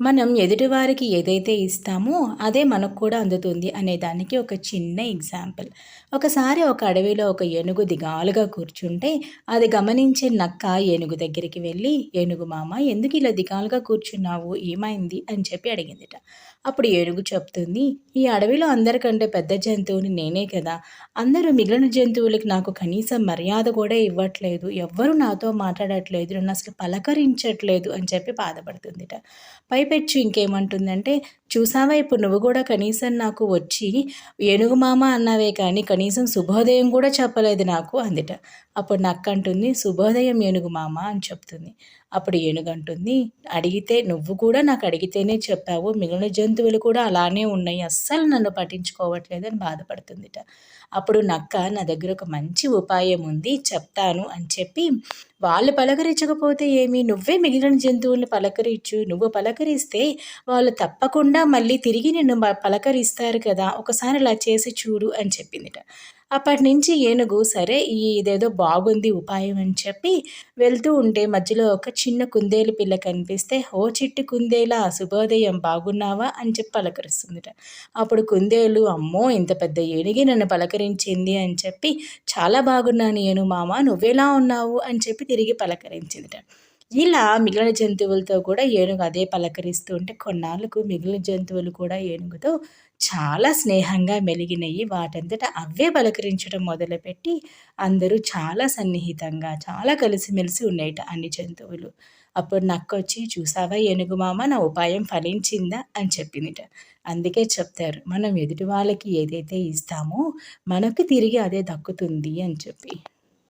మనం ఎదుటివారికి ఏదైతే ఇస్తామో అదే మనకు కూడా అందుతుంది అనే దానికి ఒక చిన్న ఎగ్జాంపుల్. ఒకసారి ఒక అడవిలో ఒక ఏనుగు దిగాలుగా కూర్చుంటే అది గమనించే నక్క ఏనుగు దగ్గరికి వెళ్ళి, "ఏనుగు మామ ఎందుకు ఇలా దిగాలుగా కూర్చున్నావు? ఏమైంది?" అని చెప్పి అడిగిందిట. అప్పుడు ఏనుగు చెప్తుంది, "ఈ అడవిలో అందరికంటే పెద్ద జంతువుని నేనే కదా! అందరూ మిగిలిన జంతువులకి నాకు కనీసం మర్యాద కూడా ఇవ్వట్లేదు. ఎవ్వరు నాతో మాట్లాడట్లేదు. నన్నసలు పలకరించట్లేదు" అని చెప్పి బాధపడుతుందిట. పైపెచ్చు ఇంకేమంటుందంటే, "చూసావా ఇప్పుడు నువ్వు గూడా కనీసం నాకు వచ్చి ఏనుగు మామ అన్నావే కానీ కనీసం శుభోదయం కూడా చెప్పలేదు నాకు" అందిట. అప్పుడు నక్కంటుంది, "శుభోదయం ఏనుగు మామ" అని చెప్తుంది. అప్పుడు ఏనుగంటుంది, "అడిగితే నువ్వు కూడా నాకు అడిగితేనే చెప్పావు. మిగిలిన జంతువులు కూడా అలానే ఉన్నాయి. అస్సలు నన్ను పట్టించుకోవట్లేదు" అని బాధపడుతుందిట. అప్పుడు నక్క, "నా దగ్గర ఒక మంచి ఉపాయం ఉంది చెప్తాను" అని చెప్పి, వాళ్ళు పలకరించకపోతే ఏమి, నువ్వే మిగిలిన జంతువుల్ని పలకరించు. నువ్వు పలకరిస్తే వాళ్ళు తప్పకుండా మళ్ళీ తిరిగి నిన్ను పలకరిస్తారు కదా! ఒకసారి ఇలా చేసి చూడు అని చెప్పిందిట. అప్పటినుంచి ఏనుగు సరే ఇదేదో బాగుంది ఉపాయం అని చెప్పి వెళ్తూ ఉంటే మధ్యలో ఒక చిన్న కుందేలు పిల్ల కనిపిస్తే, "ఓ చిట్టి కుందేలా శుభోదయం బాగున్నావా?" అని చెప్పి పలకరిస్తుందిట. అప్పుడు కుందేలు, "అమ్మో! ఇంత పెద్ద ఏనుగే నన్ను పలకరించింది" అని చెప్పి, "చాలా బాగున్నాను ఏనుగు మామ నువ్వెలా ఉన్నావు?" అని చెప్పి తిరిగి పలకరించిందిట. ఇలా మిగిలిన జంతువులతో కూడా ఏనుగు అదే పలకరిస్తూ ఉంటే కొన్నాళ్ళకు మిగిలిన జంతువులు కూడా ఏనుగుతో చాలా స్నేహంగా మెలిగినయి. వాటంతట అవే పలకరించడం మొదలుపెట్టి అందరూ చాలా సన్నిహితంగా, చాలా కలిసిమెలిసి ఉన్నాయట అన్ని జంతువులు. అప్పుడు నక్కొచ్చి, "చూసావా ఏనుగు మామ నా ఉపాయం ఫలించిందా" అని చెప్పిందిట. అందుకే చెప్తారు, మనం ఎదుటి వాళ్ళకి ఏదైతే ఇస్తామో మనకి తిరిగి అదే దక్కుతుంది అని చెప్పి.